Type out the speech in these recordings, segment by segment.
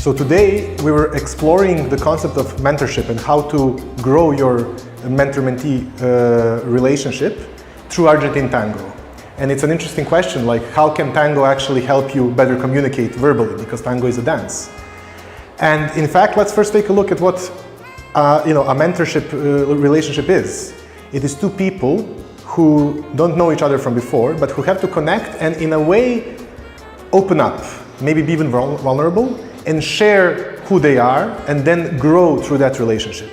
So today we were exploring the concept of mentorship and how to grow your mentor-mentee relationship through Argentine Tango. And it's an interesting question, like how can tango actually help you better communicate verbally, because tango is a dance. And in fact, let's first take a look at what a mentorship relationship is. It is two people who don't know each other from before, but who have to connect and in a way open up, maybe be even vulnerable, and share who they are and then grow through that relationship.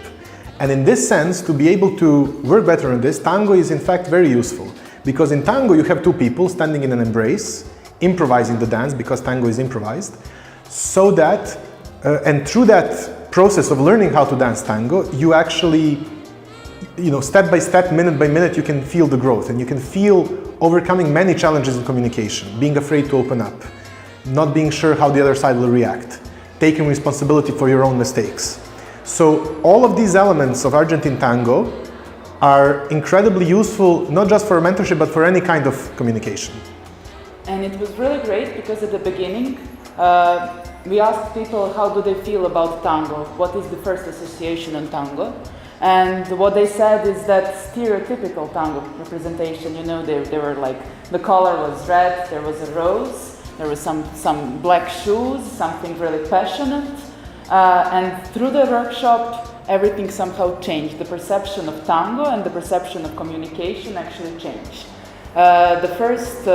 And in this sense, to be able to work better on this, tango is in fact very useful. Because in tango you have two people standing in an embrace, improvising the dance, because tango is improvised, so that, and through that process of learning how to dance tango, you actually, step by step, minute by minute, you can feel the growth and you can feel overcoming many challenges in communication, being afraid to open up, not being sure how the other side will react, taking responsibility for your own mistakes. So all of these elements of Argentine Tango are incredibly useful, not just for mentorship, but for any kind of communication. And it was really great because at the beginning, we asked people how do they feel about tango, what is the first association on tango. And what they said is that stereotypical tango representation, they were like, the color was red, there was a rose, there was some black shoes, something really passionate. And through the workshop, everything somehow changed. The perception of tango and the perception of communication actually changed. The first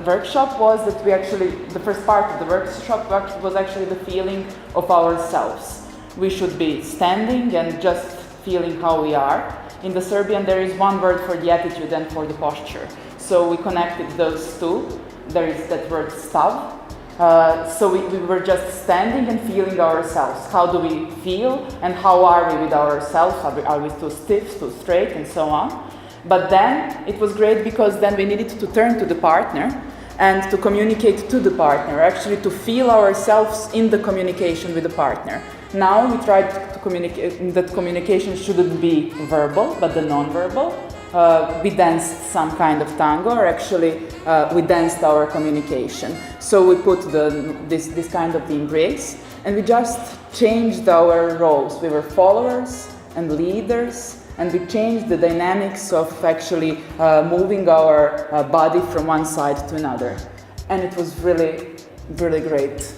workshop was that the first part of the workshop was actually the feeling of ourselves. We should be standing and just feeling how we are. In the Serbian, there is one word for the attitude and for the posture. So we connected those two. There is that word stav. So we were just standing and feeling ourselves. How do we feel and how are we with ourselves? Are we too stiff, too straight, and so on? But then it was great because then we needed to turn to the partner and to communicate to the partner, actually to feel ourselves in the communication with the partner. Now we tried to communicate that communication shouldn't be verbal, but the non-verbal. We danced some kind of tango, or actually we danced our communication. So we put this kind of the embrace, and we just changed our roles. We were followers and leaders, and we changed the dynamics of actually moving our body from one side to another. And it was really, really great.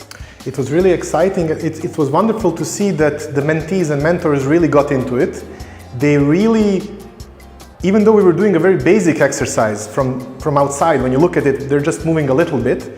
It was really exciting. It was wonderful to see that the mentees and mentors really got into it. They really, even though we were doing a very basic exercise from outside, when you look at it, they're just moving a little bit.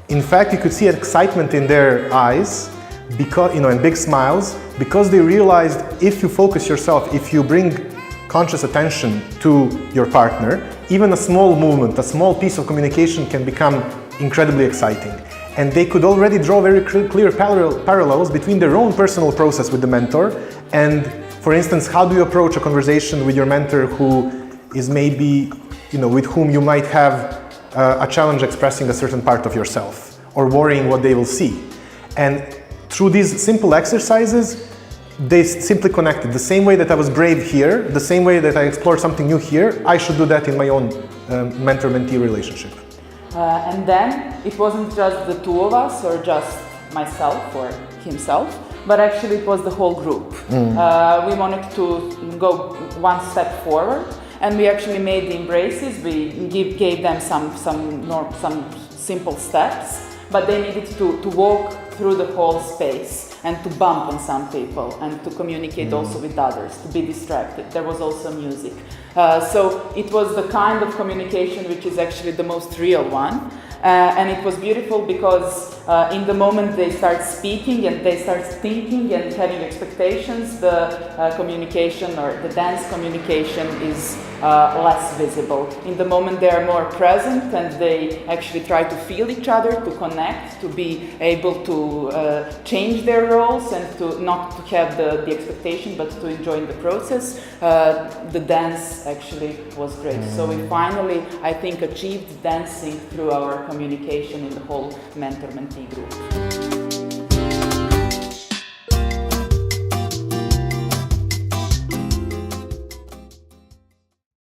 In fact, you could see excitement in their eyes, because, and big smiles, because they realized if you focus yourself, if you bring conscious attention to your partner, even a small movement, a small piece of communication can become incredibly exciting. And they could already draw very clear parallels between their own personal process with the mentor and, for instance, how do you approach a conversation with your mentor who is maybe, with whom you might have a challenge expressing a certain part of yourself or worrying what they will see. And through these simple exercises, they simply connected. The same way that I was brave here, the same way that I explored something new here, I should do that in my own mentor-mentee relationship. And then it wasn't just the two of us or just myself or himself, but actually it was the whole group. We wanted to go one step forward, and we actually made the embraces. We gave them some simple steps, but they needed to walk through the whole space and to bump on some people and to communicate also with others, to be distracted. There was also music. So it was the kind of communication which is actually the most real one. And it was beautiful because in the moment they start speaking and they start thinking and having expectations, the communication or the dance communication is less visible. In the moment they are more present and they actually try to feel each other, to connect, to be able to change their roles and to not to have the expectation but to enjoy the process. The dance actually was great. So we finally, I think, achieved dancing through our communication in the whole mentor-mentee group.